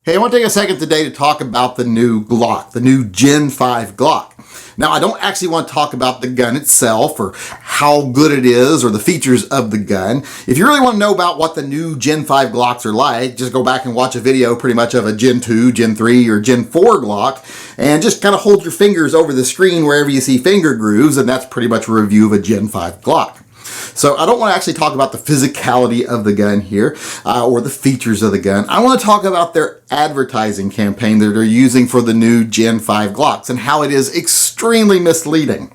Hey, I want to take a second today to talk about the new GLOCK, the new Gen 5 GLOCK. Now, I don't actually want to talk about the gun itself or how good it is or the features of the gun. If you really want to know about what the new Gen 5 GLOCKs are like, just go back and watch a video pretty much of a Gen 2, Gen 3, or Gen 4 GLOCK and just kind of hold your fingers over the screen wherever you see finger grooves, and that's pretty much a review of a Gen 5 GLOCK. So I don't want to actually talk about the physicality of the gun here or the features of the gun. I want to talk about their advertising campaign that they're using for the new Gen 5 GLOCKs and how it is extremely misleading.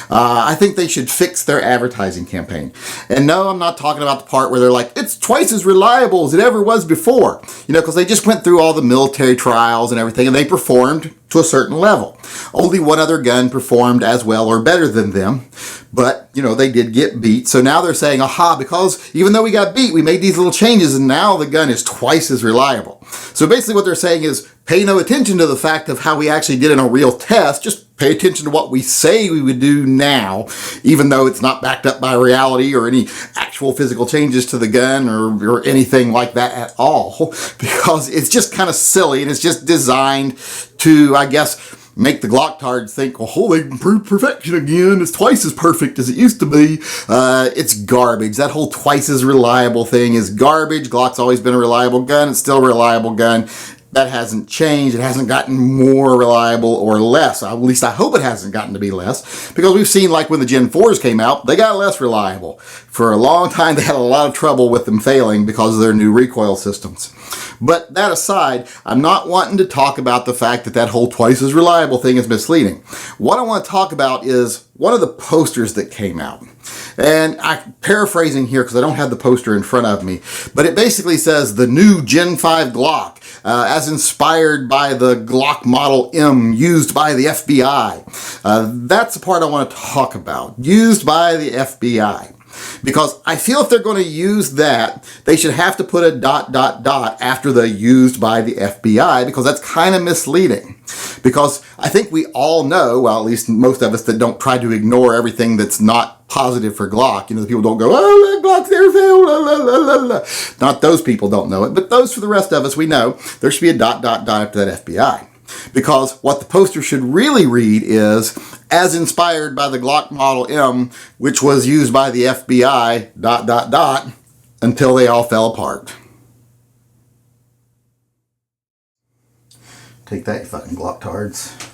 I think they should fix their advertising campaign. And no, I'm not talking about the part where they're like, it's twice as reliable as it ever was before. You know, because they just went through all the military trials and everything, and they performed to a certain level. Only one other gun performed as well or better than them, but, you know, they did get beat. So now they're saying, aha, because even though we got beat, we made these little changes, and now the gun is twice as reliable. So basically what they're saying is, pay no attention to the fact of how we actually did in a real test. Just pay attention to what we say we would do now, even though it's not backed up by reality or any actual physical changes to the gun or anything like that at all, because it's just kind of silly and it's just designed to, I guess, make the Glocktards think, oh, they improved perfection again. It's twice as perfect as it used to be. It's garbage. That whole twice as reliable thing is garbage. Glock's always been a reliable gun. It's still a reliable gun. That hasn't changed. It hasn't gotten more reliable or less. At least I hope it hasn't gotten to be less, because we've seen, like when the Gen 4s came out, they got less reliable. For a long time, they had a lot of trouble with them failing because of their new recoil systems. But that aside, I'm not wanting to talk about the fact that that whole twice as reliable thing is misleading. What I want to talk about is one of the posters that came out. And I'm paraphrasing here because I don't have the poster in front of me, but it basically says the new Gen 5 GLOCK, as inspired by the Glock Model M used by the FBI. That's the part I want to talk about, used by the FBI. Because I feel if they're going to use that, they should have to put a ... after the used by the FBI, because that's kind of misleading. Because I think we all know, well, at least most of us that don't try to ignore everything that's not positive for Glock. You know, the people don't go, oh, that Glock's never failed, la, la, la, la, la. Not those people don't know it, but those for the rest of us, we know there should be a ... after that FBI. Because what the poster should really read is, as inspired by the Glock Model M, which was used by the FBI, ... until they all fell apart. Take that, you fucking Glocktards.